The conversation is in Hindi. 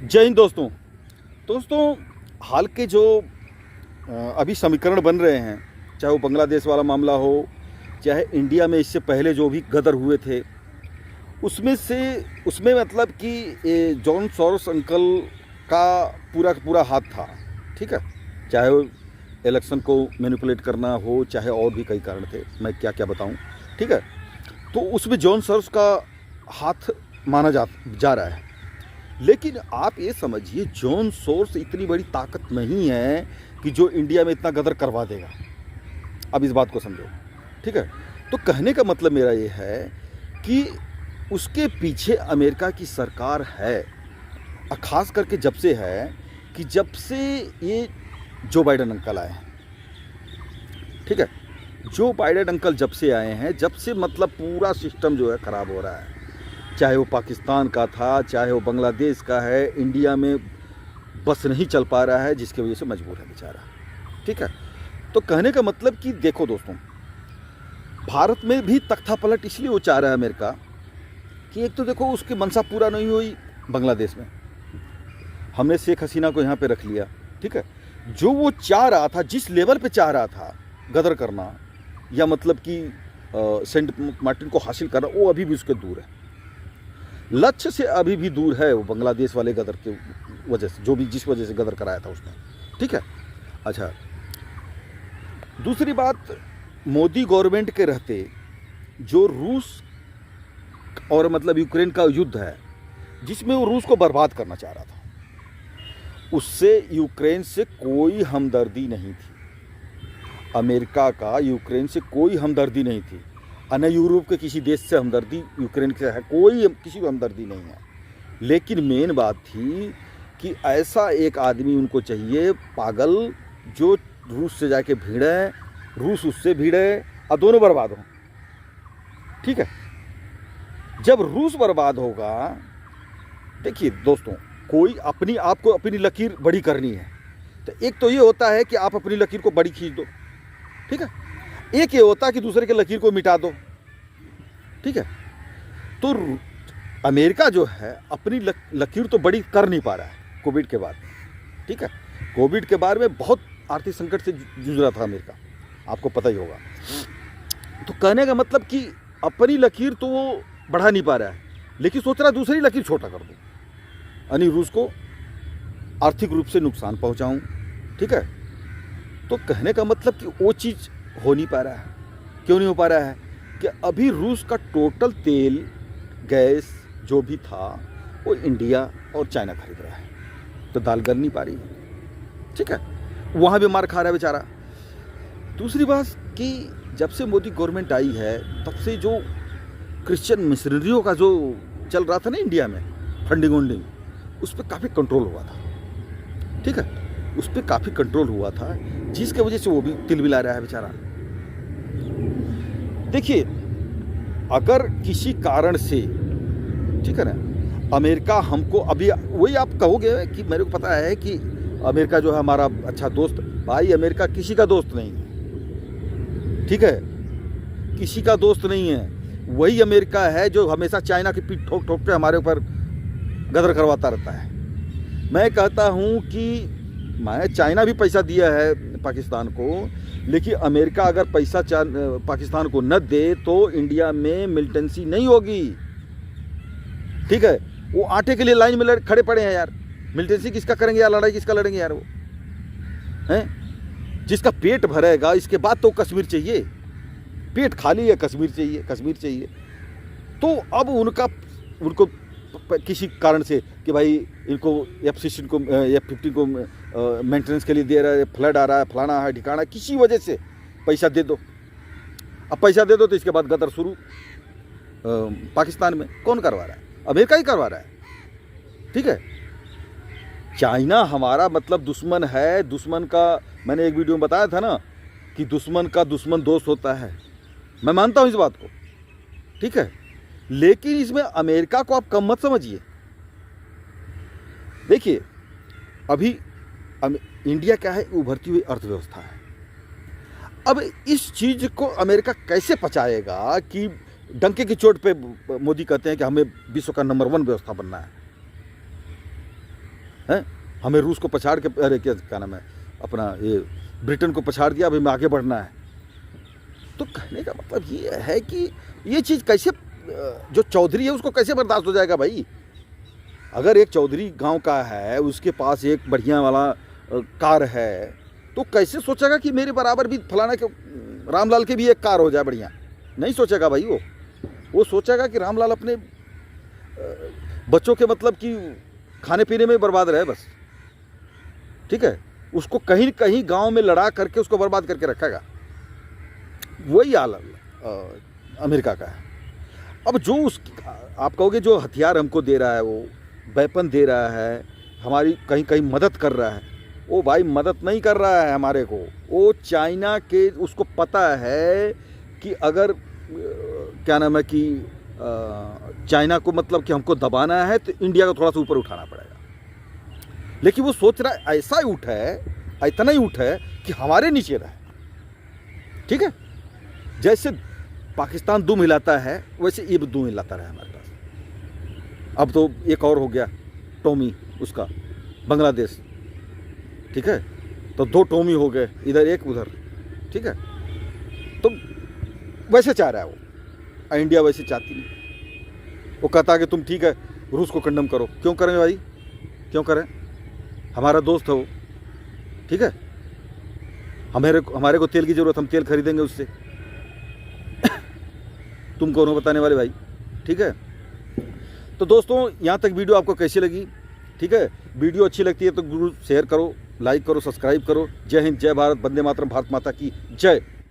जय हिंद दोस्तों। हाल के जो अभी समीकरण बन रहे हैं, चाहे वो बांग्लादेश वाला मामला हो, चाहे इंडिया में इससे पहले जो भी गदर हुए थे, उसमें मतलब कि ये जॉन सोरोस अंकल का पूरा हाथ था। ठीक है, चाहे वो इलेक्शन को मैनिपुलेट करना हो, चाहे और भी कई कारण थे, मैं क्या क्या बताऊं। ठीक है, तो उसमें जॉन सोरोस का हाथ माना जा रहा है। लेकिन आप ये समझिए, जॉन सोरोस इतनी बड़ी ताकत नहीं है कि जो इंडिया में इतना गदर करवा देगा। अब इस बात को समझो। ठीक है, तो कहने का मतलब मेरा ये है कि उसके पीछे अमेरिका की सरकार है, खास करके जब से ये जो बाइडेन अंकल आए हैं। ठीक है, जो बाइडेन अंकल जब से आए हैं, जब से मतलब पूरा सिस्टम जो है ख़राब हो रहा है। चाहे वो पाकिस्तान का था, चाहे वो बांग्लादेश का है, इंडिया में बस नहीं चल पा रहा है, जिसकी वजह से मजबूर है बेचारा। ठीक है, तो कहने का मतलब कि देखो दोस्तों, भारत में भी तख्ता पलट इसलिए वो चाह रहा है अमेरिका कि एक तो देखो उसकी मंशा पूरा नहीं हुई बांग्लादेश में, हमने शेख हसीना को यहाँ पे रख लिया। ठीक है, जो वो चाह रहा था, जिस लेवल पे चाह रहा था गदर करना या मतलब कि सेंट मार्टिन को हासिल करना, वो अभी भी उसके दूर है, लक्ष्य से अभी भी दूर है वो बांग्लादेश वाले गदर के वजह से, जिस वजह से गदर कराया था उसने। ठीक है, अच्छा, दूसरी बात, मोदी गवर्नमेंट के रहते जो रूस और मतलब यूक्रेन का युद्ध है, जिसमें वो रूस को बर्बाद करना चाह रहा था, उससे यूक्रेन से कोई हमदर्दी नहीं थी। अमेरिका का यूक्रेन से कोई हमदर्दी नहीं थी, न यूरोप के किसी देश से हमदर्दी यूक्रेन के है, कोई किसी को हमदर्दी नहीं है। लेकिन मेन बात थी कि ऐसा एक आदमी उनको चाहिए, पागल, जो रूस से जाके भिड़े, रूस उससे भिड़े और दोनों बर्बाद हों। ठीक है, जब रूस बर्बाद होगा, देखिए दोस्तों, कोई अपनी लकीर बड़ी करनी है, तो एक तो ये होता है कि आप अपनी लकीर को बड़ी खींच दो। ठीक है, एक ये होता है कि दूसरे के लकीर को मिटा दो। ठीक है, तो अमेरिका जो है अपनी लकीर तो बड़ी कर नहीं पा रहा है कोविड के बाद। ठीक है, कोविड के बाद में बहुत आर्थिक संकट से जूझ रहा था अमेरिका, आपको पता ही होगा। तो कहने का मतलब कि अपनी लकीर तो वो बढ़ा नहीं पा रहा है, लेकिन सोच रहा है दूसरी लकीर छोटा कर दूँ, यानी रूस को आर्थिक रूप से नुकसान पहुँचाऊँ। ठीक है, तो कहने का मतलब कि वो चीज़ हो नहीं पा रहा है। क्यों नहीं हो पा रहा है? कि अभी रूस का टोटल तेल, गैस जो भी था, वो इंडिया और चाइना खरीद रहा है, तो दाल गल नहीं पा रही है। ठीक है, वहाँ भी मार खा रहा है बेचारा। दूसरी बात कि जब से मोदी गवर्नमेंट आई है, तब से जो क्रिश्चियन मिशनरियों का जो चल रहा था ना इंडिया में, फंडिंग वंडिंग, उस पर काफ़ी कंट्रोल हुआ था। ठीक है, उस पर काफ़ी कंट्रोल हुआ था, जिसके वजह से वो भी तिलमिला रहा है बेचारा। देखिए, अगर किसी कारण से, ठीक है ना, अमेरिका हमको अभी, वही आप कहोगे कि मेरे को पता है कि अमेरिका जो है हमारा अच्छा दोस्त, भाई अमेरिका किसी का दोस्त नहीं है। ठीक है, किसी का दोस्त नहीं है। वही अमेरिका है जो हमेशा चाइना की पीठ ठोक ठोक के हमारे ऊपर गदर करवाता रहता है। मैं कहता हूँ कि चाइना भी पैसा दिया है पाकिस्तान को, लेकिन अमेरिका अगर पैसा पाकिस्तान को न दे तो इंडिया में मिलिटेंसी नहीं होगी। ठीक है, वो आटे के लिए लाइन में खड़े पड़े हैं यार। मिलिटेंसी किसका करेंगे यार, लड़ाई किसका लड़ेंगे यार? वो हैं, जिसका पेट भरेगा, इसके बाद तो कश्मीर चाहिए। पेट खाली है, कश्मीर चाहिए। तो अब उनको किसी कारण से कि भाई इनको F-16 को F-15 को मेंटेनेंस के लिए दे रहा है, फ्लड आ रहा है, फलाना है, ठिकाना, किसी वजह से पैसा दे दो। अब पैसा दे दो तो इसके बाद गदर शुरू पाकिस्तान में कौन करवा रहा है? अमेरिका ही करवा रहा है। ठीक है, चाइना हमारा मतलब दुश्मन है। दुश्मन का मैंने एक वीडियो में बताया था ना कि दुश्मन का दुश्मन दोस्त होता है। मैं मानता हूँ इस बात को। ठीक है, लेकिन इसमें अमेरिका को आप कम मत समझिए। देखिए, अभी इंडिया क्या है, उभरती हुई अर्थव्यवस्था है। अब इस चीज़ को अमेरिका कैसे पचाएगा कि डंके की चोट पे मोदी कहते हैं कि हमें विश्व का नंबर 1 व्यवस्था बनना है। हैं, हमें रूस को पछाड़ के, अरे क्या नाम है अपना, ये ब्रिटेन को पछाड़ दिया, अभी हमें आगे बढ़ना है। तो कहने का मतलब ये है कि ये चीज़ कैसे, जो चौधरी है उसको कैसे बर्दाश्त हो जाएगा भाई। अगर एक चौधरी गांव का है, उसके पास एक बढ़िया वाला कार है, तो कैसे सोचेगा कि मेरे बराबर भी फलाना के रामलाल के भी एक कार हो जाए बढ़िया। नहीं सोचेगा भाई। वो सोचेगा कि रामलाल अपने बच्चों के मतलब कि खाने पीने में बर्बाद रहे बस, ठीक है। उसको कहीं कहीं गांव में लड़ा करके उसको बर्बाद करके रखेगा। वही हाल अमेरिका का है। अब जो आप कहोगे जो हथियार हमको दे रहा है, वो वेपन दे रहा है, हमारी कहीं कहीं मदद कर रहा है, वो भाई मदद नहीं कर रहा है हमारे को। वो चाइना के, उसको पता है कि अगर क्या नाम है कि चाइना को मतलब कि हमको दबाना है तो इंडिया को थोड़ा सा ऊपर उठाना पड़ेगा। लेकिन वो सोच रहा है ऐसा ही उठे, इतना ही उठे कि हमारे नीचे रहे, ठीक है। जैसे पाकिस्तान दुम हिलाता है, वैसे ये भी दुम हिलाता रहे हमारे पास। अब तो एक और हो गया टॉमी, उसका बांग्लादेश, ठीक है। तो 2 टॉमी हो गए, इधर एक उधर, ठीक है। तो वैसे चाह रहा है वो, इंडिया वैसे चाहती नहीं। वो कहता है कि तुम ठीक है रूस को कंडम करो। क्यों करें भाई, क्यों करें? हमारा दोस्त है वो, ठीक है। हमारे को तेल की ज़रूरत, हम तेल खरीदेंगे उससे। तुम कौन हो बताने वाले भाई, ठीक है। तो दोस्तों, यहाँ तक वीडियो आपको कैसी लगी, ठीक है। वीडियो अच्छी लगती है तो जरूर शेयर करो, लाइक करो, सब्सक्राइब करो। जय हिंद, जय भारत, वंदे मातरम, भारत माता की जय।